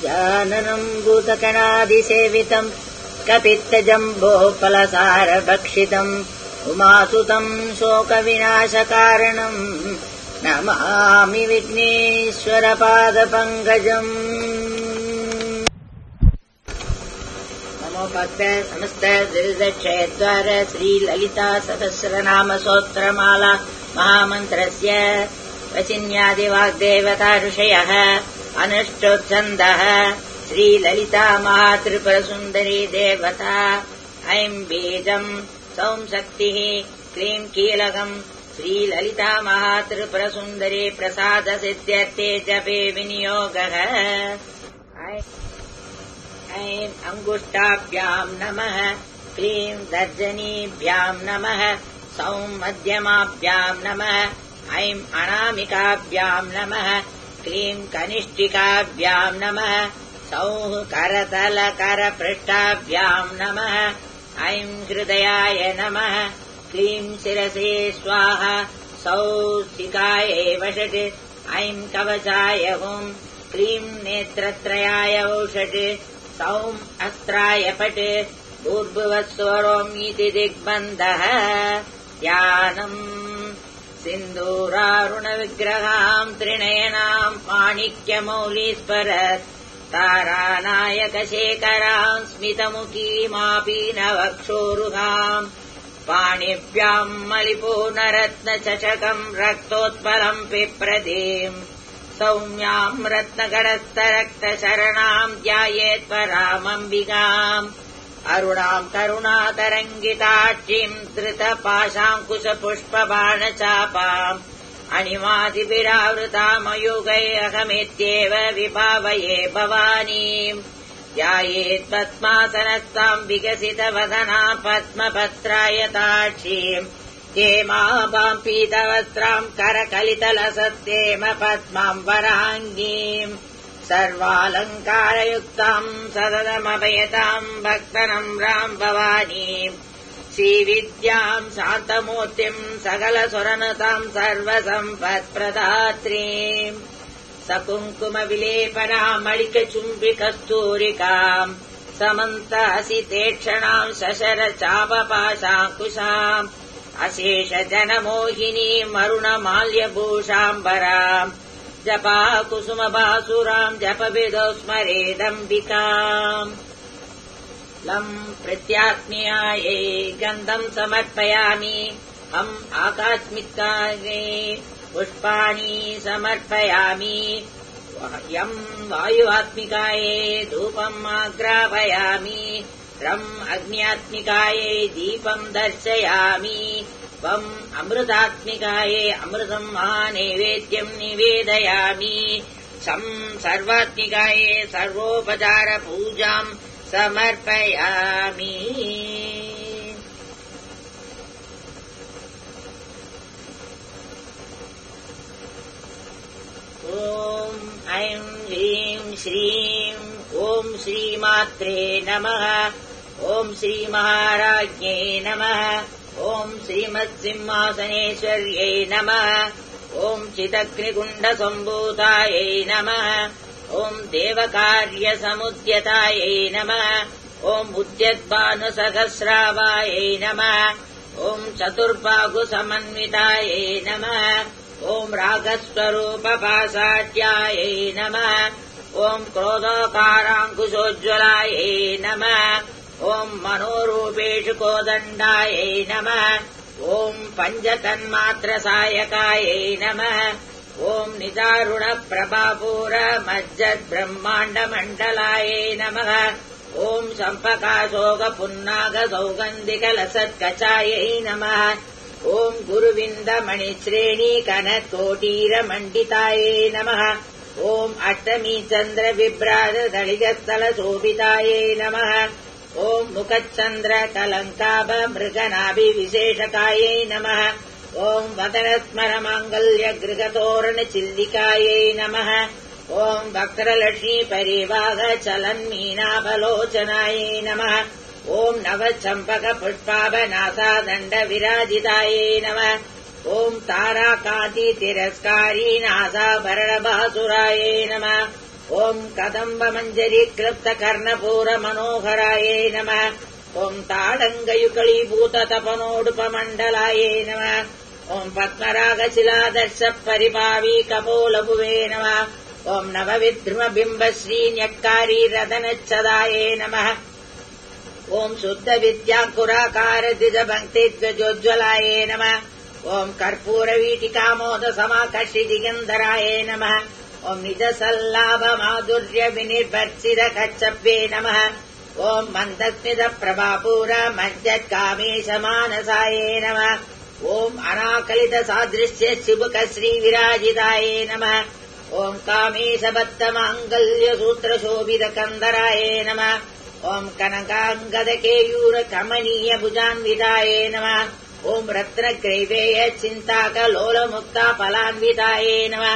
जाननम् भूतकणादिसेवितम् कपित्तजम्बोफलसारभक्षितम् उमासुतम् शोकविनाशकारणम् नमामि विघ्नेश्वरपादपङ्कजम्। नमो भक्त समस्त द्विदक्षयद्वार श्रीललिता सहस्रनाम स्तोत्रमाला महामन्त्रस्य वचिन्यादिवाग्देवता ऋषयः अनुष्ठोच्छन्दः श्रीललिता महात्रिपुरसुन्दरी देवता ऐं बीजम् सौं शक्तिः क्लीं कीलकम् श्रीललिता महात्रिपुरसुन्दरी प्रसादसिद्ध्यर्थे जपे विनियोगः। ऐं अङ्गुष्ठाभ्याम् नमः क्लीं तर्जनीभ्याम् नमः सौं मध्यमाभ्याम् नमः ऐं अनामिकाभ्याम् नमः क्लीं कनिष्ठिकाभ्याम् नमः सौः करतलकरपृष्ठाभ्याम् नमः ऐं हृदयाय नमः क्लीं शिरसे स्वाहा सौः शिखायै वषट् ऐं कवचाय हुं क्लीं नेत्रत्रयाय औषट् सौं अस्त्राय पट् भूर्भुवस्वरोम् इति दिग्बन्धः। ध्यानम् सिन्दूरारुणविग्रहाम् त्रिनयनाम् माणिक्यमौलीस्फरत् तारानायकशेखराम् स्मितमुखीमापीनवक्षोरुहाम् पाणिभ्याम् मलिपूर्णरत्नचषकम् रक्तोत्पलम् पिप्रदीम् सौम्याम् रत्नगडस्थरक्तशरणाम् ध्यायेत्परामम्बिकाम् अरुणाम् करुणातरङ्गिताक्षीम् धृतपाशाङ्कुशपुष्पबाणचापाम् अणिमादिभिरावृतामयुगैरहमित्येव विभावये भवानीम् ध्यायेत्पद्मासनस्ताम् विकसितवदनाम् पद्मपत्रायताक्षीम् हेमाभाम् पीतवस्त्राम् करकलितलसत्तेम पद्माम् वराङ्गीम् सर्वालङ्कारयुक्ताम् सदनमभयताम् भक्तनम्राम् भवानीम् श्रीविद्याम् शान्तमूर्तिम् सकलसुरनुताम् सर्वसम्पत्प्रदात्रीम् सकुङ्कुमविलेपनाम् मणिकचुम्बिकस्तूरिकाम् समन्तहसितेक्षणाम् शशरचापपाशाङ्कुशाम् अशेषजनमोहिनीम् अरुणमाल्यभूषाम्बराम् जपाकुसुमभासुराम् जपविदौ स्मरेदम्बिकाम्। लम् प्रत्यात्म्यायै गन्धम् समर्पयामि हम् आकास्मिकायै पुष्पाणि समर्पयामि यम् वायुवात्मिकायै धूपम् आग्रापयामि रम् अग्न्यात्मिकायै दीपम् दर्शयामि वम् अमृतात्मिकायै अमृतम् महानैवेद्यम् निवेदयामि सम् सर्वात्मिकायै सर्वोपचारपूजाम् समर्पयामि। ॐ ऐं ह्रीं श्रीं ॐ श्रीमात्रे नमः ॐ श्रीमहाराज्ञे नमः ॐ श्रीमत्सिंहासनेश्वर्यै नमः ॐ चिदग्निकुण्डसम्भूतायै नमः ॐ देवकार्यसमुद्यतायै नमः ॐ उद्यद्भानुसहस्रावायै नमः ॐ चतुर्बाहुसमन्वितायै नमः ॐ रागस्वरूपपासाढ्यायै नमः ॐ क्रोधोकाराङ्कुशोज्ज्वलायै नमः ॐ मनोरूपेषु कोदण्डायै नमः ॐ पञ्चतन्मात्रसायकायै नमः ॐ निदारुणप्रभापूरमज्जद्ब्रह्माण्डमण्डलायै नमः ॐ सम्पकाशोकपुन्नागसौगन्धिकलसत्कचायै नमः ॐ गुरुविन्दमणिश्रेणीकनत्कोटीरमण्डितायै नमः ॐ अष्टमीचन्द्रविभ्राजदलिगस्थलशोभितायै नमः ॐ मुखचन्द्रकलङ्काभमृगनाभिविशेषकायै नमः ॐ वदनस्मरमाङ्गल्यगृहतोरणचिल्लिकायै नमः ॐ वक्त्रलक्ष्मीपरिवाहचलन्मीनाभलोचनायै नमः ॐ नवचम्पकपुष्पाभनासादण्डविराजितायै नमः ॐ ताराकान्तितिरस्कारी नासाभरणभासुरायै नमः ॐ कदम्बमञ्जरी क्लृप्तकर्णपूरमनोहरायै नमः ॐ ताडङ्गयुगलीभूततपनोडुपमण्डलायै नमः ॐ पद्मरागशिलादर्श परिभावी कपोलभुवे नमः ॐ नवविद्रुमबिम्बश्रीन्यक्कारी रदनच्छदायै नमः ॐ शुद्धविद्याकुराकारद्विजभक्तिध्वजोज्ज्वलायै नमः ॐ कर्पूरवीटिकामोदसमाकर्षिदिगन्धरायै नमः ॐ निजसल्लाभमाधुर्यविनिर्भर्त्सितकच्छब्दे नमः ॐ मन्दस्मितप्रभापूर मज्जत्कामेशमानसायै नमः ॐ अनाकलितसादृश्य शिबुकश्रीविराजितायै नमः ॐ कामेशबद्धमाङ्गल्यसूत्रशोभितकन्दरायै नमः ॐ कनकाङ्गदकेयूरकमनीयभुजान्वितायै नमः ॐ रत्नग्रैवेय चिन्ताकलोलमुक्ताफलान्वितायै नमः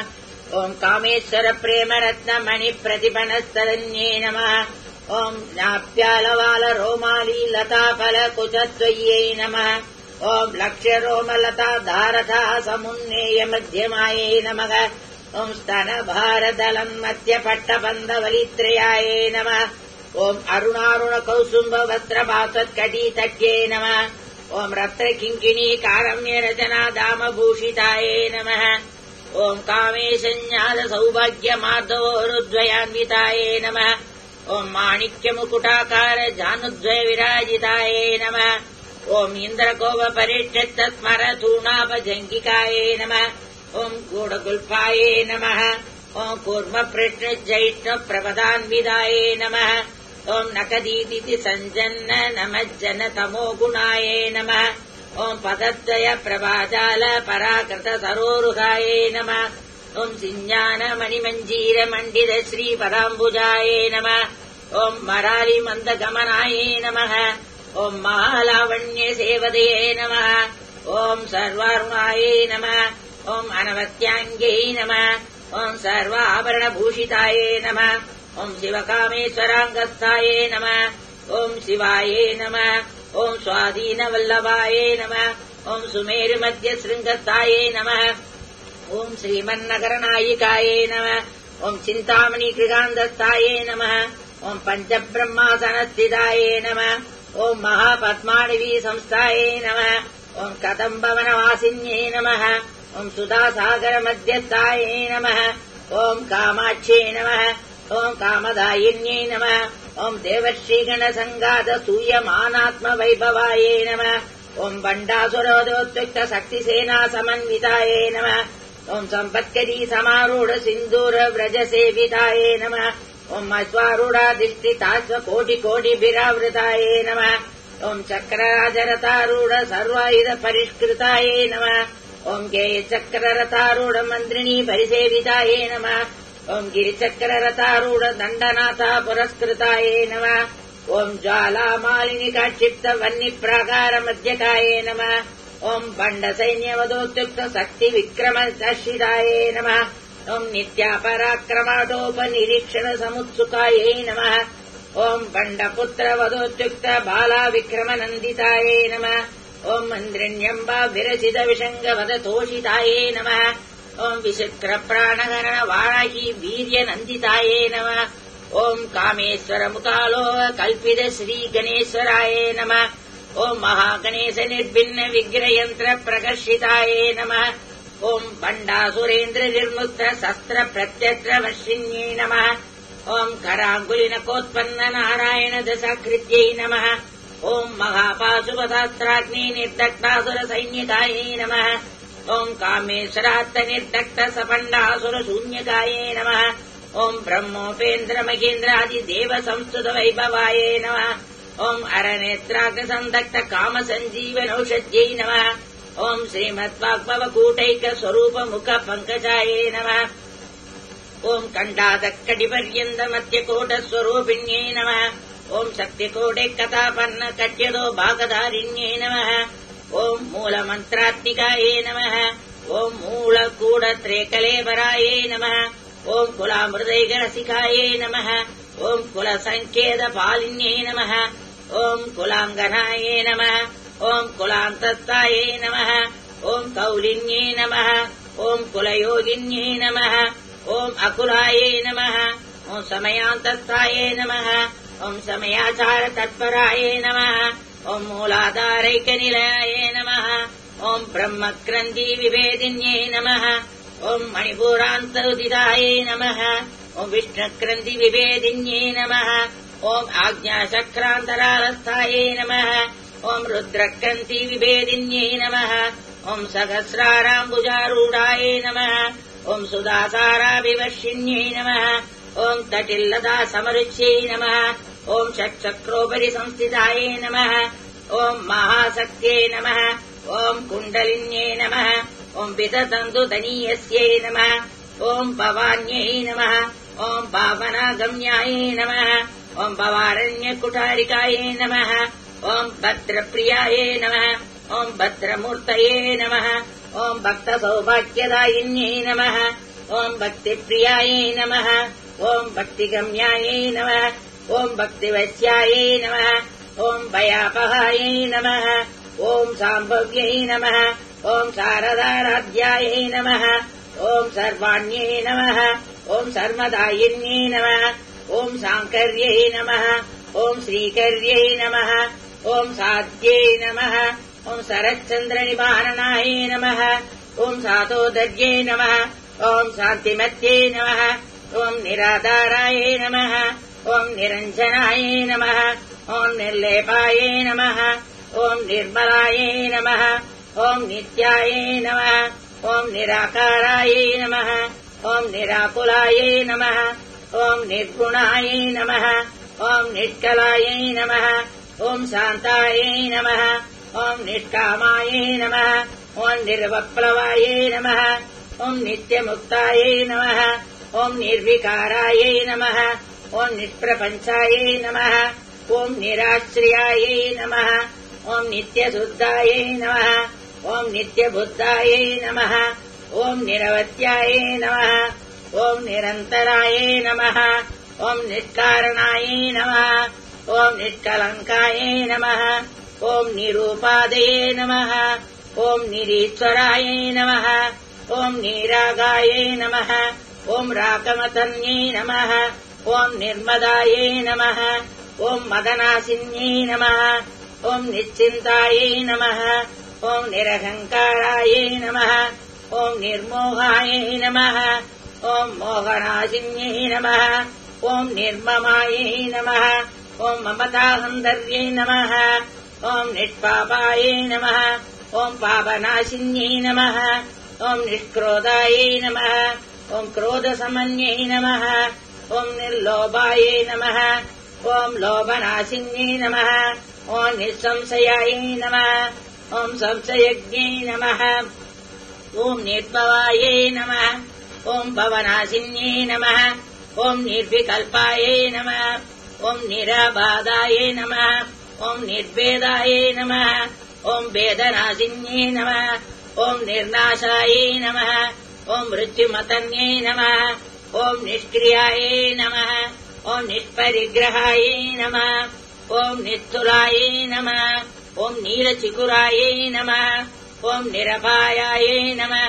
ॐ कामेश्वर प्रेमरत्नमणिप्रतिपनस्तरण्ये नमः ॐ ज्ञाप्यालवाल रोमाली लताफलकुचत्वय्यै नमः ॐ लक्ष्यरोमलता धारथा समुन्नेय मध्यमायै नमः ॐ स्तनभारदलन्मत्यपट्टबन्धवलित्रयायै नमः ॐ अरुणारुणकौसुम्बवस्त्रभासत्कटीतट्यै नमः ॐ रत्नकिङ्किणीकारम्यरचनादामभूषितायै नमः ॐ कामेशन्यादसौभाग्यमार्दवोरुद्वयान्वितायै नमः ॐ माणिक्यमुकुटाकार जानुद्वयविराजितायै नमः ॐ इन्द्रकोपपरिष्ठितस्मरतूणापजङ्गिकायै नमः ॐ गूढगुल्फायै नमः ॐ कूर्मपृष्ठजैष्णप्रपदान्विदायै नमः ॐ नकदीदिति सञ्जन्न नमज्जनतमोगुणायै नमः ॐ पदद्वय प्रभाजाल पराकृत सरोरुहायै नमः ॐ सिञ्जानमणिमञ्जीरमण्डित श्रीपदाम्बुजायै नमः ॐ मरारिमन्दगमनायै नमः ॐ महालावण्यसेवदये नमः ॐ सर्वारुणायै नमः ॐ अनवत्याङ्ग्यै नमः ॐ सर्वाभरणभूषितायै नमः ॐ शिवकामेश्वराङ्गस्थायै नमः ॐ शिवायै नमः ॐ स्वाधीनवल्लभायै नमः ॐ सुमेरुमध्यशृङ्गस्थायै नमः ॐ श्रीमन्नगरनायिकायै नमः ॐ चिन्तामणिकृगान्धस्थायै नमः ॐ पञ्चब्रह्मासनस्थितायै नमः ॐ महापद्माणवी-संस्थायै नमः ॐ कदम्बवनवासिन्यै नमः ॐ सुधासागरमध्यस्थायै नमः ॐ कामाक्ष्यै नमः ॐ कामदायिन्यै नमः ॐ देवर्षिगणसङ्गातसूयमानात्मवैभवायै नमः ॐ बण्डासुरोदोत्युक्तशक्तिसेनासमन्वितायै नमः ॐ सम्पत्करी समारूढ सिन्दूरव्रजसेवितायै नमः ॐ अश्वारूढाधिष्ठिताश्वकोटिकोटिभिरावृतायै नमः ॐ चक्रराजरथारूढ सर्वायुध परिष्कृतायै नमः ॐ गेयचक्ररथारूढ मन्त्रिणी परिसेवितायै नमः ॐ गिरिचक्ररथारूढ दण्डनाथा पुरस्कृतायै नमः ॐ ज्वालामालिनिकाक्षिप्त वह्निप्राकारमध्यकायै नमः ॐ बण्डसैन्यवदोत्युक्त शक्तिविक्रमदर्शितायै नमः ॐ नित्यापराक्रमाटोपनिरीक्षणसमुत्सुकायै नमः ॐ बण्डपुत्रवदोत्युक्त बालाविक्रमनन्दितायै नमः ॐ मन्द्रिण्यम्बा विरचितविषङ्गवदतोषितायै नमः ॐ विचित्रप्राणहरणवाराही वीर्यनन्दितायै नमः ॐ कामेश्वरमुकालो कल्पित श्रीगणेश्वरायै नमः ॐ महागणेशनिर्भिन्नविग्रहयन्त्रप्रकर्षितायै नमः ॐ बण्डासुरेन्द्रनिर्मुक्त शस्त्रप्रत्यत्रवर्षिण्यै नमः ॐ कराङ्गुलिनकोत्पन्ननारायणदशाकृत्यै नमः ॐ महापाशुपदास्त्राग्नि निर्दग्धासुरसैन्यकायै नमः ॐ कामेश्वरात्तनिर्दग्धसपण्डासुरशून्यकायै नमः ॐ ब्रह्मोपेन्द्रमहेन्द्रादिदेवसंस्तुतवैभवायै नमः ॐ अरनेत्राग्रसन्दग्धकामसञ्जीवनौषध्यै नमः ॐ श्रीमद्वाग्भवकूटैकस्वरूपमुखपङ्कजायै नमः ॐ कण्डादक्कटिपर्यन्तमत्यकोटस्वरूपिण्यै नमः ॐ शक्तिकोटैकतापन्नकट्यदो भागधारिण्यै नमः ॐ मूलमन्त्रात्मिकायै नमः ॐ मूलकूटत्रेकलेबरायै नमः ॐ कुलामृदैकरसिकायै नमः ॐ कुलसङ्केतपालिन्यै नमः ॐ कुलाङ्गनायै नमः ॐ कुलान्तस्थायै नमः ॐ कौलिन्यै नमः ॐ कुलयोगिन्यै नमः ॐ अकुलायै नमः ॐ समयान्तस्थायै नमः ॐ समयाचारतत्परायै नमः ॐ मूलाधारैकनिलयायै नमः ॐ ब्रह्मक्रन्दिविभेदिन्यै नमः ॐ मणिपुरान्तोदितायै नमः ॐ विष्णुक्रन्दिविभेदिन्यै नमः ॐ आज्ञाचक्रान्तरालस्थायै नमः ॐ रुद्रक्रन्तिविभेदिन्यै नमः ॐ सहस्राराम्बुजारूढायै नमः ॐ सुदासाराभिवर्षिण्यै नमः ॐ तटिल्लतासमरुच्यै नमः ॐ षट्चक्रोपरि संस्थितायै नमः ॐ महाशक्त्यै नमः ॐ कुण्डलिन्यै नमः ॐ विततन्तुतनीयस्यै नमः ॐ भवान्यै नमः ॐ पावनागम्यायै नमः ॐ भवारण्यकुठारिकायै नमः ॐ भद्रप्रियायै नमः ॐ भद्रमूर्तये नमः ॐ भक्तसौभाग्यदायिन्यै नमः ॐ भक्तिप्रियायै नमः ॐ भक्तिगम्यायै नमः ॐ भक्तिवत्स्यायै नमः ॐ भयापहायै नमः ॐ साम्भव्यै नमः ॐ शारदाराध्यायै नमः ॐ सर्वाण्यै नमः ॐ सर्वदायिन्यै नमः ॐ साङ्कर्यै नमः ॐ श्रीकर्यै नमः ॐ साध्यै नमः ॐ शरच्चन्द्रनिवारणायै नमः ॐ सातोदर्यै नमः ॐ शान्तिमत्यै नमः ॐ निराधारायै नमः ॐ निरञ्जनायै नमः ॐ निर्लेपायै नमः ॐ निर्मलायै नमः ॐ नित्यायै नमः ॐ निराकारायै नमः ॐ निराकुलायै नमः ॐ निर्गुणायै नमः ॐ निष्कलायै नमः ॐ शान्तायै नमः ॐ निष्कामायै नमः ॐ निर्वप्लवायै नमः ॐ नित्यमुक्तायै नमः ॐ निर्विकारायै नमः ॐ निष्प्रपञ्चायै नमः ॐ निराश्रयायै नमः ॐ नित्यशुद्धायै नमः ॐ नित्यबुद्धायै नमः ॐ निरवत्यायै नमः ॐ निरन्तरायै नमः ॐ निष्कारणायै नमः ॐ निष्कलङ्कायै नमः ॐ निरूपादये नमः ॐ निरीश्वरायै नमः ॐ निरागायै नमः ॐ राकमतन्यै नमः ॐ निर्मदायै नमः ॐ मदनासिन्यै नमः ॐ निश्चिन्तायै नमः ॐ निरहङ्कारायै नमः ॐ निर्मोहायै नमः ॐ मोहनाशिन्यै नमः ॐ निर्ममायै नमः ॐ ममताहन्दर्यै नमः ॐ निष्पापायै नमः ॐ पापनाशिन्यै नमः ॐ निष्क्रोधायै नमः ॐ क्रोधसमन्यै नमः ॐ निर्लोभायै नमः ॐ लोभनाशिन्यै नमः ॐ निःसंशयायै नमः ॐ संशयज्ञै नमः ॐ निर्भवायै नमः ॐ भवनाशिन्यै नमः ॐ निर्विकल्पायै नमः ॐ निराबाधायै नमः ॐ निर्भेदायै नमः ॐ वेदनाशिन्यै नमः ॐ निर्नाशायै नमः ॐ मृत्युमतन्यै नमः ॐ निष्क्रियायै नमः ॐ निष्परिग्रहायै नमः ॐ निस्थूलायै नमः ॐ नीलचिकुरायै नमः ॐ निरपायायै नमः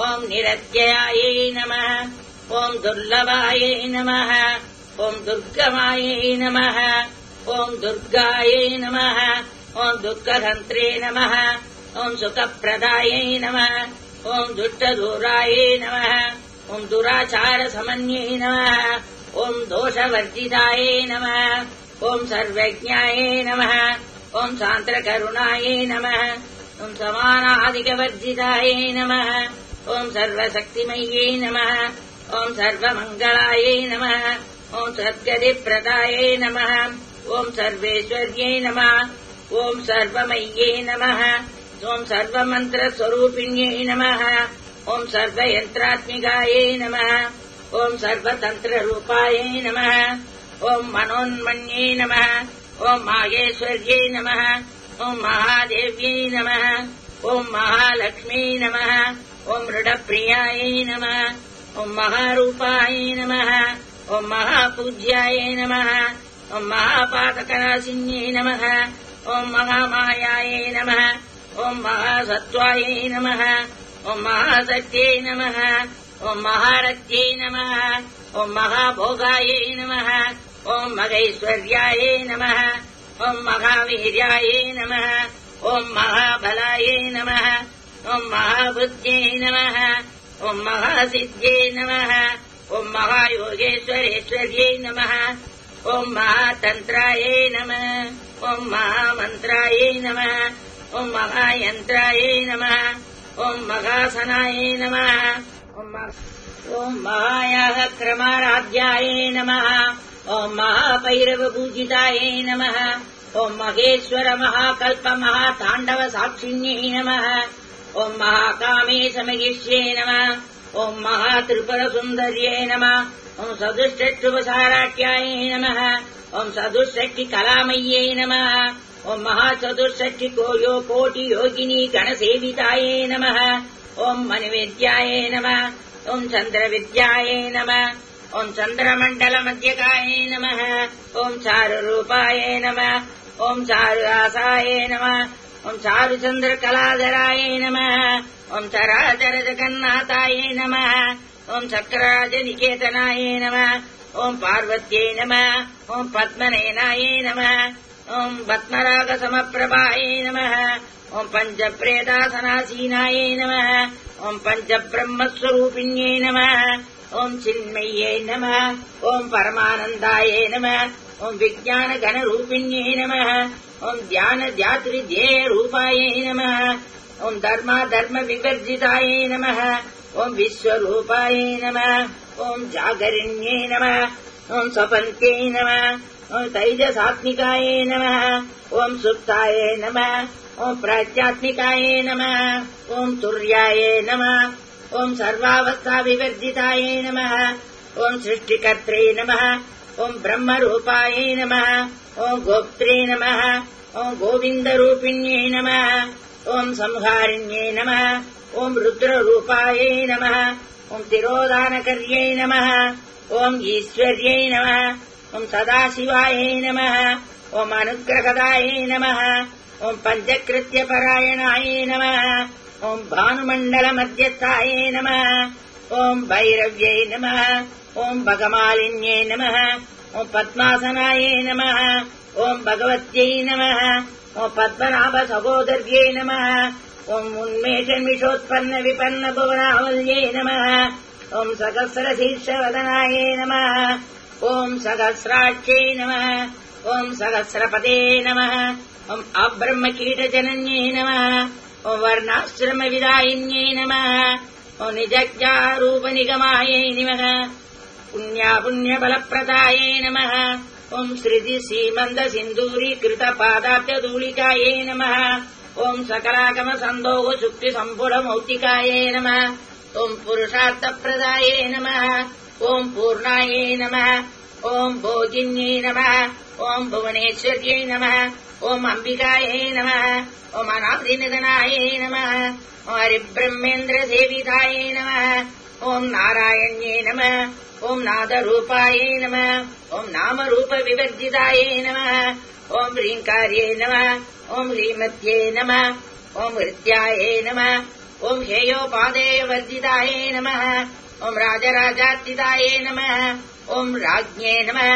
ॐ निरत्ययायै नमः ॐ दुर्लभायै नमः ॐ दुर्गमायै नमः ॐ दुर्गायै नमः ॐ दुःखहन्त्रे नमः ॐ सुखप्रदायै नमः ॐ दुष्टदूरायै नमः ॐ दुराचारसमन्यै नमः ॐ दोषवर्जितायै नमः ॐ सर्वज्ञायै नमः ॐ सान्द्रकरुणायै नमः ॐ समानाधिकवर्जितायै नमः ॐ सर्वशक्तिमय्यै नमः ॐ सर्वमङ्गलायै नमः ॐ सद्गतिप्रदायै नमः ॐ सर्वेश्वर्यै नमः ॐ सर्वमय्यै नमः ॐ सर्वमन्त्रस्वरूपिण्यै नमः ॐ सर्वयन्त्रात्मिकायै नमः ॐ सर्वतन्त्ररूपायै नमः ॐ मनोन्मन्यै नमः ॐ माहेश्वर्यै नमः ॐ महादेव्यै नमः ॐ महालक्ष्म्यै नमः ॐ मृडप्रियायै नमः ॐ महारूपायै नमः ॐ महापूज्यायै नमः ॐ महापातकनाशिन्यै नमः ॐ महामायायै नमः ॐ महासत्त्वायै नमः ॐ महासत्यै नमः ॐ महारत्यै नमः ॐ महाभोगायै नमः ॐ मगैश्वर्यायै नमः ॐ महावीर्यायै नमः ॐ महाबलायै नमः ॐ महाबुद्ध्यै नमः ॐ महासिद्ध्यै नमः ॐ महायोगेश्वरेश्वर्यै नमः ॐ महातन्त्रायै नमः ॐ महामन्त्रायै नमः ॐ महायन्त्रायै नमः ॐ महासनायै नमः ॐ महायाः क्रमाराध्यायै नमः ॐ महाभैरवपूजितायै नमः ॐ महेश्वर महाकल्प महाताण्डव साक्षिण्यै नमः ॐ महाकामेशमहिष्ये नमः ॐ महात्रिपुरसुन्दर्यै नमः ॐ सदुष्टुभसाराट्यायै नमः ॐ सदुष्टकलामय्यै नमः ॐ महाचतुष्टि कोटियोगिनी गणसेवितायै नमः ॐ मनुविद्यायै नमः ॐ चन्द्रविद्यायै नमः ॐ चन्द्रमण्डलमध्यकायै नमः ॐ चारुरूपायै नमः ॐ चारुहासायै नमः ॐ चारुचन्द्रकलाधरायै नमः ॐ चराचर जगन्नाथायै नमः ॐ चक्रराजनिकेतनायै नमः ॐ पार्वत्यै नमः ॐ पद्मनयनायै नमः ॐ पद्मरागसमप्रभायै नमः ॐ पञ्चप्रेतासनासीनायै नमः ॐ पञ्चब्रह्मस्वरूपिण्यै नमः ॐ चिन्मय्यै नमः ॐ परमानन्दायै नमः ॐ विज्ञानगणरूपिण्यै नमः ॐ ध्यानध्यातृध्येयरूपायै नमः ॐ धर्मविवर्जितायै नमः ॐ विश्वरूपायै नमः ॐ जागरिण्यै नमः ॐ स्वपन्त्यै नमः ॐ तैजसात्मिकायै नमः ॐ सुप्तायै नमः ॐ प्राच्यात्मिकायै नमः ॐ तुर्यायै नमः ॐ सर्वावस्थाविवर्जितायै नमः ॐ सृष्टिकर्त्रे नमः ॐ ब्रह्मरूपायै नमः ॐ गोप्त्रे नमः ॐ गोविन्दरूपिण्यै नमः ॐ संहारिण्यै नमः ॐ रुद्ररूपायै नमः ॐ तिरोधानकर्यै नमः ॐ ईश्वर्यै नमः ॐ सदाशिवायै नमः ॐ अनुग्रहदायै नमः ॐ पञ्चकृत्यपरायणायै नमः ॐ भानुमण्डलमध्यस्थायै नमः ॐ भैरव्यै नमः ॐ भगमालिन्यै नमः ॐ पद्मासनायै नमः ॐ भगवत्यै नमः ॐ पद्मनाभसहोदर्यै नमः ॐ उन्मेषन्विषोत्पन्नविपन्नभुवनावल्यै नमः ॐ सहस्रशीर्षवदनायै नमः ॐ सहस्राक्षै नमः ॐ सहस्रपदे नमः ॐ अब्रह्मकीटजनन्यै नमः ॐ वर्णाश्रमविदायिन्यै नमः ॐ निजज्ञारूपनिगमायै नमः पुण्यफलप्रदायै नमः ॐ श्रीमन्दसिन्दूरीकृतपादाब्जधूलिकायै नमः ॐ सकलागमसन्दोह शुक्तिसम्पूर्णमौक्तिकायै नमः ॐ पुरुषार्थप्रदायै नमः ॐ पूर्णायै नमः ॐ भोगिन्यै नमः ॐ भुवनेश्वर्यै नमः ॐ अम्बिकायै नमः ॐ अनादिनिधनायै नमः ॐ हरिब्रह्मेन्द्रसेवितायै नमः ॐ नारायण्यै नमः ॐ नादरूपायै नमः ॐ नामरूपविवर्जितायै नमः ॐ ह्रीङ्कार्यै नमः ॐ ह्रीमत्यै नमः ॐ हृत्यायै नमः ॐ हेयोपादेयवर्जितायै नमः ॐ राजराजार्चितायै नमः ॐ राज्ञे नमः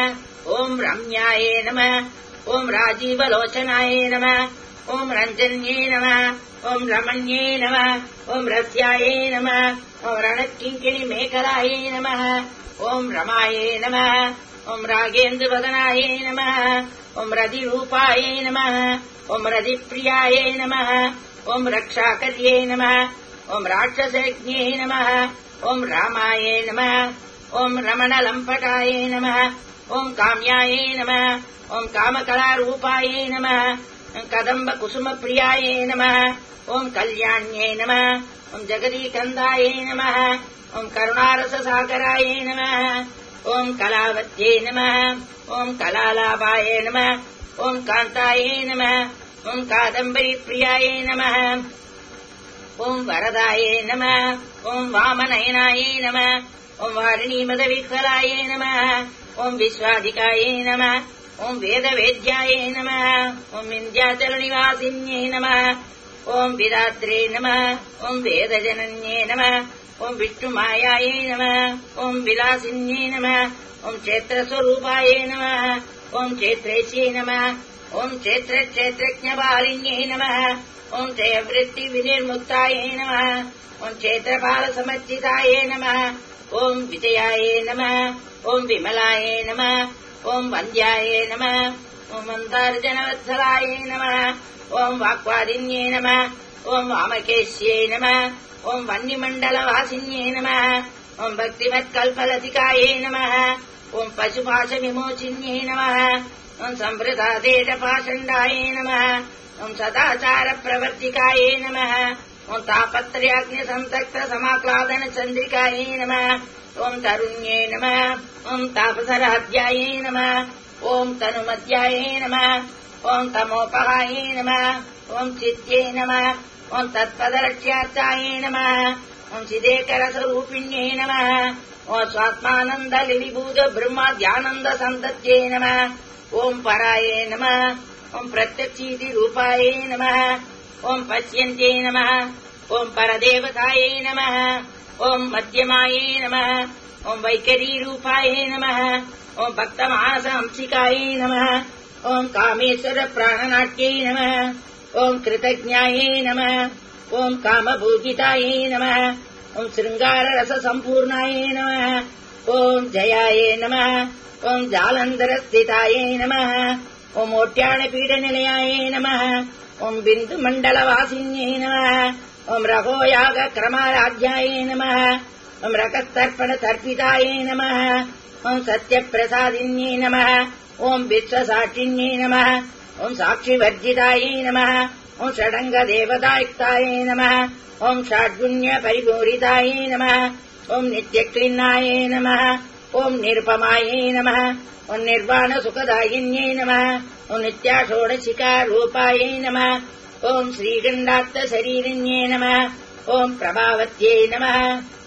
ॐ रम्यायै नमः ॐ राजीवलोचनायै नमः ॐ रञ्जन्यै नमः ॐ रमण्ये नमः ॐ रस्यायै नमः ॐ रणकिङ्किणिमेखलायै नमः ॐ रमायै नमः ॐ रागेन्द्रवदनायै नमः ॐ रतिरूपायै नमः ॐ रतिप्रियायै नमः ॐ रक्षाकर्यै नमः ॐ राक्षसज्ञे नमः ॐ रामायै नमः ॐ रमणलम्पटायै नमः ॐ काम्यायै नमः ॐ कामकलारूपायै नमः कदम्बकुसुमप्रियायै नमः ॐ कल्याण्यै नमः ॐ जगदीकन्दायै नमः ॐ करुणारससागरायै नमः ॐ कलावत्यै नमः ॐ कलालाभाय नमः ॐ कान्तायै नमः ॐ कादम्बरीप्रियायै नमः ॐ वरदायै नमः ॐ वामनयनायै नमः ॐ वारिणीमदविह्वलायै नमः ॐ विश्वाधिकायै नमः ॐ वेदवेद्यायै नमः ॐ विन्ध्याचलनिवासिन्यै नमः ॐ विदात्रे नमः ॐ वेदजनन्ये नमः ॐ विष्णुमायायै नमः ॐ विलासिन्यै नमः ॐ क्षेत्रस्वरूपायै नमः ॐ क्षेत्रेश्यै नमः ॐ क्षेत्रक्षेत्रज्ञपालिन्यै नमः ॐ क्षयवृत्तिविनिर्मुक्तायै नमः ॐ क्षेत्रपालसमर्जितायै नमः ॐ विजयायै नमः ॐ विमलायै नमः ॐ वन्द्यायै नमः ॐ मन्दार्जनवत्सलायै नमः ॐ वाक्वादिन्यै नमः ॐ वामकेश्यै नमः ॐ वह्निमण्डलवासिन्यै नमः ॐ भक्तिमत्कल्पलतिकायै नमः ॐ पशुपाशविमोचिन्यै नमः ॐ संवृतादेशपाषण्डायै नमः ॐ सदाचारप्रवर्तिकायै नमः ॐ तापत्रयाग्निसन्तक्तसमाक्लादनचन्द्रिकायै नमः ॐ तरुण्यै नमः ॐ तापसराध्यायै नमः ॐ तनुमध्यायै नमः ॐ तमोपहायै नमः ॐ चित्यै नमः ॐ तत्पदलक्ष्यार्थायै नमः ॐ चिदेकरस्वरूपिण्यै नमः ॐ स्वात्मानन्दलिलीभूतब्रह्माद्यानन्दसन्तत्यै नमः ॐ परायै नमः ॐ प्रत्यक्षीतिरूपायै नमः ॐ पश्यन्त्यै नमः ॐ परदेवतायै नमः ॐ मध्यमायै नमः ॐ वैखरीरूपायै नमः ॐ भक्तमानसहंसिकायै नमः ॐ कामेश्वरप्राणनाट्यै नमः ॐ कृतज्ञायै नमः ॐ कामभूजितायै नमः ॐ शृङ्गाररससम्पूर्णायै नमः ॐ जयायै नमः ॐ जालन्धरस्थितायै नमः ॐ ओट्याणपीठनिलयायै नमः ॐ बिन्दुमण्डलवासिन्यै नमः ॐ रघोयागक्रमाराध्यायै नमः ॐ रकस्तर्पणतर्पितायै नमः ॐ सत्यप्रसादिन्यै नमः ॐ विश्वसाक्षिण्यै नमः ॐ साक्षिवर्जितायै नमः ॐ षडङ्गदेवतायुक्तायै नमः ॐ षड्गुण्यपरिपूरितायै नमः ॐ नित्यक्लिन्नायै नमः ॐ निरुपमायै नमः ॐ निर्वाणसुखदायिन्यै नमः ॐ नित्याषोडशिकारूपायै नमः ॐ श्रीगण्डात्तशरीरिण्यै नमः ॐ प्रभावत्यै नमः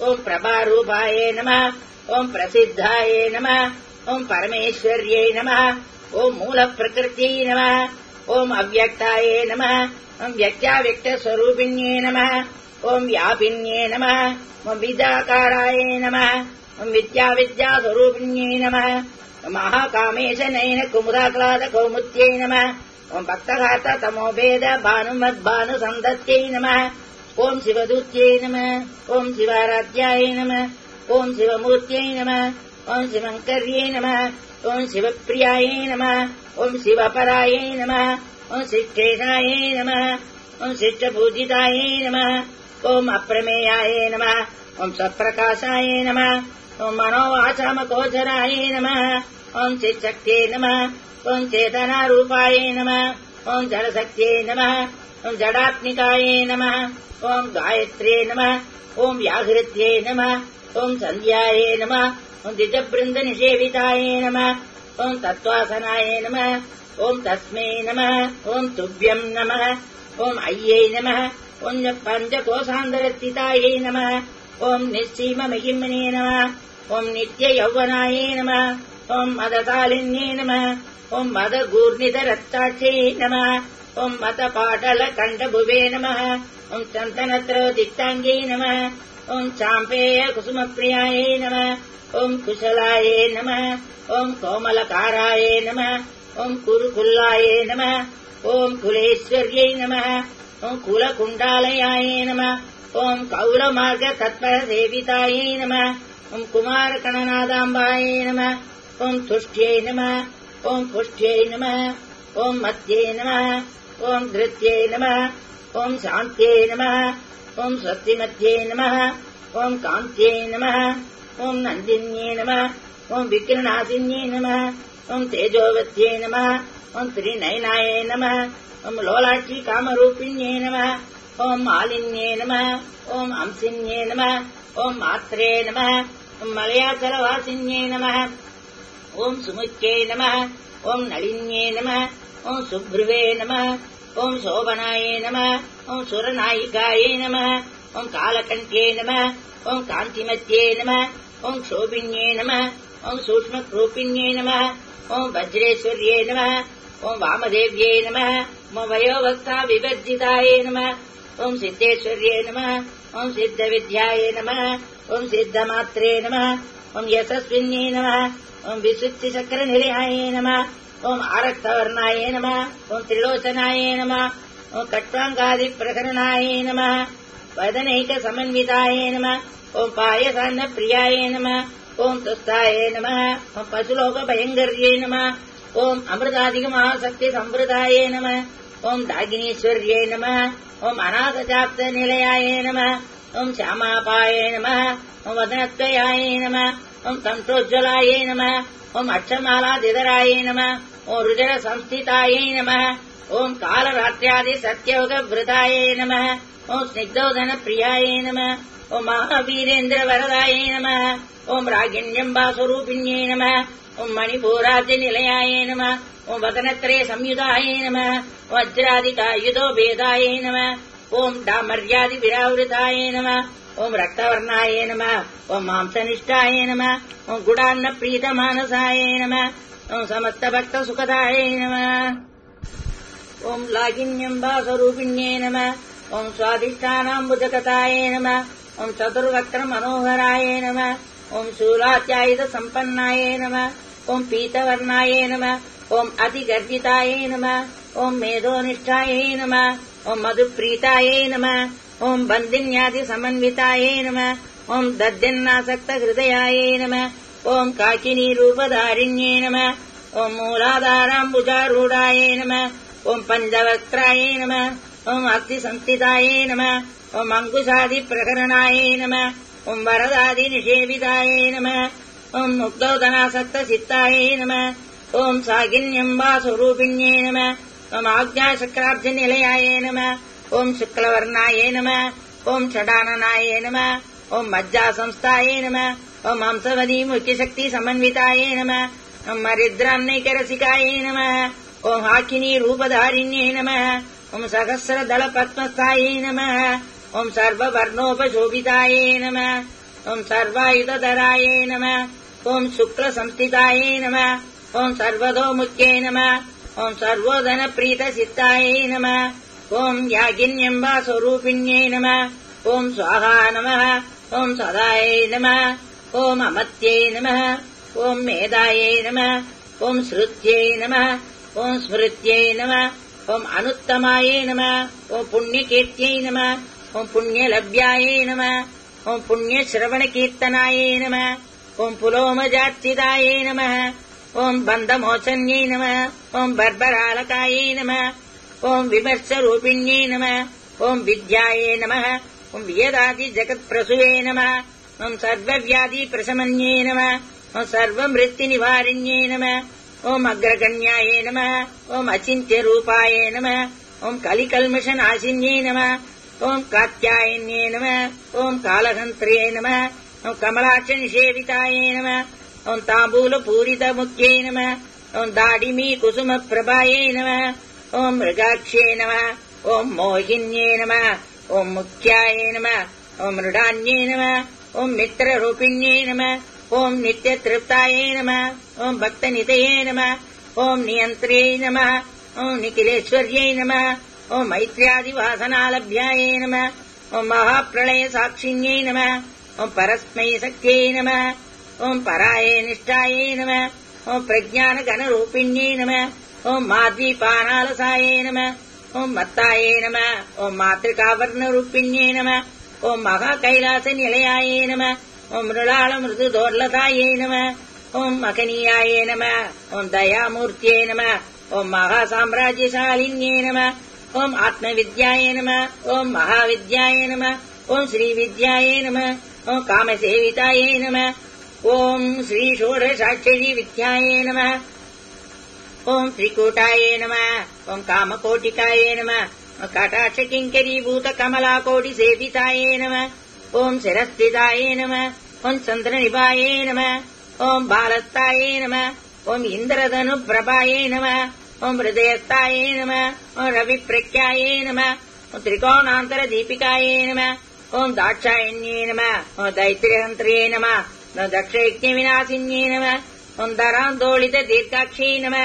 ॐ प्रभारूपायै नमः ॐ प्रसिद्धायै नमः ॐ परमेश्वर्यै नमः ॐ मूलप्रकृत्यै नमः ॐ अव्यक्तायै नमः ॐ व्यक्ताव्यक्तस्वरूपिण्यै नमः ॐ व्यापिन्यै नमः ॐ बीजाकारायै नमः ॐ विद्याविद्यास्वरूपिण्यै नमः महाकामेशनयन कुमुदाक्लादकौमुद्यै नमः ॐ भक्तघाततमोभेद भानुमद्भानुसन्दत्यै नमः ॐ शिवदूत्यै नमः ॐ शिवाराध्यायै नमः ॐ शिवमूर्त्यै नमः ॐ शिवङ्कर्यै नमः ॐ शिवप्रियायै नमः ॐ शिवपरायै नमः ॐ शिष्टेशायै नमः ॐ शिष्टपूजितायै नमः ॐ अप्रमेयायै नमः ॐ सत्प्रकाशायै नमः ॐ मनोवाचामगोचरायै नमः ॐ चित्शक्त्यै नमः ॐ चेतनारूपायै नमः ॐ जडशक्त्यै नमः ॐ जडात्मिकायै नमः ॐ गायत्र्यै नमः ॐ व्याहृत्यै नमः ॐ सन्ध्यायै नमः ॐ द्विजबृन्दनिषेवितायै नमः ॐ तत्त्वासनायै नमः ॐ तस्मै नमः ॐ तुभ्यम् नमः ॐ अय्यै नमः ॐ पञ्चकोशान्तरस्थितायै नमः ॐ निश्चीममहिम्ने नमः ॐ नित्ययौवनायै नमः ॐ मदशालिन्यै नमः ॐ मदगूर्निधरत्ताक्षै नमः ॐ मतपाटलकण्ठभुवे नमः ॐ चन्दनत्रदिक्ताङ्ग्यै नमः ॐ चाम्पेयकुसुमप्रियायै नमः ॐ कुशलायै नमः ॐ कोमलकारायै नमः ॐ कुरुकुल्लायै नमः ॐ कुलेश्वर्यै नमः ॐ कुलकुण्डालयायै नमः ॐ कौलमार्गतत्परसेवितायै नमः ॐ कुमारकणनादाम्बायै नमः ॐ तुष्ट्यै नमः ॐ पुष्ट्यै नमः ॐ मत्यै नमः ॐ धृत्यै नमः ॐ शान्त्यै नमः ॐ स्वस्तिमत्यै नमः ॐ कान्त्यै नमः ॐ नन्दिन्यै नमः ॐ विघ्ननाशिन्यै नमः ॐ तेजोवत्यै नमः ॐ त्रिनयनायै नमः ॐ लोलाक्षी कामरूपिण्यै नमः ॐ मालिन्यै नमः ॐ अंसिन्यै नमः ॐ मात्रे नमः ॐ मलयाचलवासिन्यै नमः ॐ सुमुख्यै नमः ॐ नलिन्यै नमः ॐ सुभ्रुवे नमः ॐ शोभनायै नमः ॐ सुरनायिकायै नमः ॐ कालकण्ठ्यै नमः ॐ कान्तिमत्यै नमः ॐ शोभिन्यै नमः ॐ सूक्ष्मरूपिण्यै नमः ॐ वज्रेश्वर्यै नमः ॐ वामदेव्यै नमः ॐ वयोवस्था विवर्जितायै नमः ॐ सिद्धेश्वर्यै नमः ॐ सिद्धविद्यायै नमः ॐ सिद्धमात्रे नमः ॐ यशस्विन्यै नमः ॐ विशुद्धिचक्रनिलयायै नमः ॐ आरक्तवर्णायै नमः ॐ त्रिलोचनायै नमः ॐ कट्वाङ्गादिप्रकरणायै नमः वदनैकसमन्वितायै नमः ॐ पायसान्नप्रियायै नमः ॐ तुष्टायै नमः ॐ पशुलोकभयङ्कर्यै नमः ॐ अमृताधिकमहाशक्तिसंवृतायै नमः ॐ दागिनीश्वर्यै नमः ॐ अनाथचाप्तनिलयायै नमः ॐ श्यामापायै नमः ॐ वदनत्वयायै नमः ॐ तन्तोज्ज्वलायै नमः ॐ अक्षमालादिधरायै नमः ॐ रुजरसंस्थितायै नमः ॐ कालरात्र्यादिसत्ययोगवृतायै नमः ॐ स्निग्धोदनप्रियायै नमः ॐ महावीरेन्द्रवरदायै नमः ॐ रागिण्यम्बास्वरूपिण्यै नमः ॐ मणिपूराद्यनिलयायै नमः ॐ वदनत्रयसंयुतायै नमः वज्रादिकायुधोभेदायै नमः ॐ डामर्यादिविरावृतायै नमः ॐ रक्तवर्णायै नमः ॐ मांसनिष्ठायै नमः ॐ गुडान्नप्रीतमानसायै नमः ॐ समस्तभक्तसुखदायै नमः ॐ लागिन्यम्बास्वरूपिण्यै नमः ॐ स्वादिष्ठानाम्बुजगतायै नमः ॐ चतुर्वक्त्रमनोहरायै नमः ॐ शूलात्यायुधसम्पन्नायै नमः ॐ पीतवर्णायै नमः ॐ अतिगर्वितायै नमः ॐ मेधोनिष्ठायै नमः ॐ मधुप्रीतायै नमः ॐ बन्दिन्यादिसमन्वितायै नमः ॐ दद्यन्नासक्तहृदयायै नमः ॐ काकिनीरूपधारिण्यै नमः ॐ मूलाधाराम्बुजारूढायै नमः ॐ पञ्चवक्त्रायै नमः ॐ अग्निसंस्थितायै नमः ॐ अङ्कुशादिप्रकरणायै नमः ॐ वरदादिनिषेवितायै नमः ॐ मुग्धोदनासक्तचित्तायै नमः ॐ सागिन्यम्बास्वरूपिण्यै नमः ॐ आज्ञाचक्राब्जनिलयायै नमः ॐ शुक्लवर्णायै नमः ॐ षडाननायै नमः ॐ मज्जासंस्थायै नमः ॐ हंसवदीमुख्यशक्तिसमन्वितायै नमः ॐ मरिद्रान्नैकरसिकायै नमः ॐ हाकिनीरूपधारिण्यै नमः ॐ सहस्रदलपद्मस्थायै नमः ॐ सर्ववर्णोपशोभितायै नमः ॐ सर्वायुधधरायै नमः ॐ शुक्लसंस्थितायै नमः ॐ सर्वतोमुख्यै नमः ॐ सर्वोदनप्रीतचित्तायै नमः ॐ यागिन्यम्बास्वरूपिण्यै नमः ॐ स्वाहा नमः ॐ सदायै नमः ॐ अमत्यै नमः ॐ मेधायै नमः ॐ श्रुत्यै नमः ॐ स्मृत्यै नमः ॐ अनुत्तमायै नमः ॐ पुण्यकीर्त्यै नमः ॐ पुण्यलभ्यायै नमः ॐ पुण्यश्रवणकीर्तनायै नमः ॐ पुलोमजार्चितायै नमः ॐ बन्धमोचन्यै नमः ॐ बर्बरालकायै नमः ॐ विमर्शरूपिण्यै नमः ॐ विद्यायै नमः ॐ वियदादिजगत्प्रसूये नमः ॐ सर्वव्याधिप्रशमन्यै नमः ॐ सर्वमृत्युनिवारिण्यै नमः ॐ अग्रगण्यायै नमः ॐ अचिन्त्यरूपायै नमः ॐ कलिकल्मषनाशिन्यै नमः ॐ कात्यायन्यै नमः ॐ कालहन्त्र्यै नमः ॐ कमलाक्षनिषेवितायै नमः ॐ ताम्बूलपूरितमुख्यै नमः ॐ दाडिमीकुसुमप्रभायै नमः ॐ मृगाक्ष्यै नमः ॐ मोहिन्यै नमः ॐ मुख्यायै नमः ॐ मृडान्यै नमः ॐ मित्ररूपिण्यै नमः ॐ नित्यतृप्तायै नमः ॐ भक्तनितये नमः ॐ नियन्त्र्यै नमः ॐ निखिलेश्वर्यै नमः ॐ मैत्र्यादिवासनालभ्यायै नमः ॐ महाप्रलयसाक्षिण्यै नमः ॐ परस्मै शक्त्यै नमः ॐ परायै निष्ठायै नमः ॐ प्रज्ञानगणरूपिण्यै नमः ॐ माध्वीपानालसायै नमः ॐ मत्तायै नमः ॐ मातृकावर्णरूपिण्यै नमः ॐ महाकैलासनिलयायै नमः ॐ मृडालमृदुदोर्लतायै नमः ॐ मकनीयायै नमः ॐ दयामूर्त्यै नमः ॐ महासाम्राज्यशालिन्यै नमः ॐ आत्मविद्यायै नमः ॐ महाविद्यायै नमः ॐ श्रीविद्यायै नमः ॐ कामसेवितायै नमः ॐ श्रीषोडशाक्षरी विद्यायै नमः ॐ त्रिकूटायै नमः ॐ कामकोटिकायै नमः कटाक्षकिङ्करीभूतकमलाकोटिसेवितायै नमः ॐ शिरस्थितायै नमः ॐ चन्द्रनिभायै नमः ॐ बालस्तायै नमः ॐ इन्द्रधनुप्रभायै नमः ॐ हृदयस्तायै नमः ॐ रविप्रख्यायै नमः ॐ त्रिकोणान्तरदीपिकायै नमः ॐ दाक्षायण्यै नमः ॐ दैत्यहन्त्र्यै नमः ॐ दक्षयज्ञविनाशिन्यै नमः ॐ दरान्दोलितदीर्घाक्षै नमः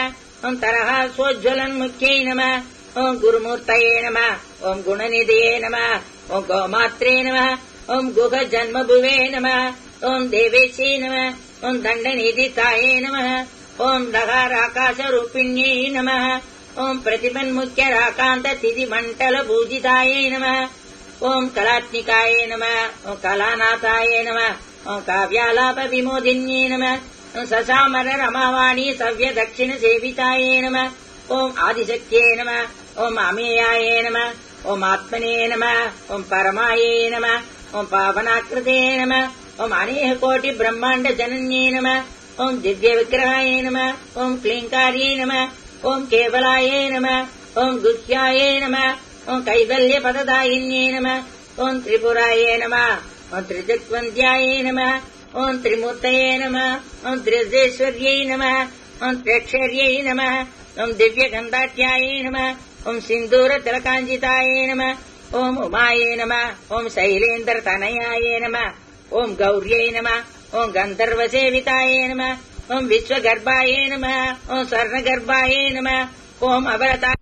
ॐ तरहासोज्ज्वलन्मुख्यै नमः ॐ गुरुमूर्तये नमः ॐ गुणनिधये नमः ॐ गोमात्रे नमः ॐ गुहजन्मभुवे नमः ॐ देवेशे नमः ॐ दण्डनिधिताये नमः ॐ दगाराकाशरूपिण्यै नमः ॐ प्रतिपन्मुख्यराकान्ततिथिमण्डलपूजितायै नमः ॐ कलात्मिकायै नमः ॐ कलानाथायै नमः ॐ काव्यालापविमोदिन्यै नमः ॐ ससामररमावाणी सव्यदक्षिणसेवितायै नमः ॐ आदिशक्त्यै नमः ॐ अमेयायै नमः ॐ आत्मने नमः ॐ परमायै नमः ॐ पावनाकृते नमः ॐ अनेककोटिब्रह्माण्डजनन्यै नमः ॐ दिव्यविग्रहाय नमः ॐ क्लीङ्कार्यै नमः ॐ केवलायै नमः ॐ गुह्यायै नमः ॐ कैवल्यपददायिन्यै नमः ॐ त्रिपुरायै नमः ॐ त्रिजग्वन्द्यायै नमः ॐ त्रिमूर्तये नमः ॐ त्रिजेश्वर्यै नमः ॐ त्र्यक्षर्यै नमः ॐ दिव्यगन्धाढ्यायै नमः ॐ सिन्दूरतिलकाञ्जितायै नमः ॐ उमायै नमः ॐ शैलेन्द्रतनयायै नमः ॐ गौर्यै नमः ॐ गन्धर्वसेवितायै नमः ॐ विश्वगर्भायै नमः ॐ स्वर्णगर्भायै नमः ॐ अवरता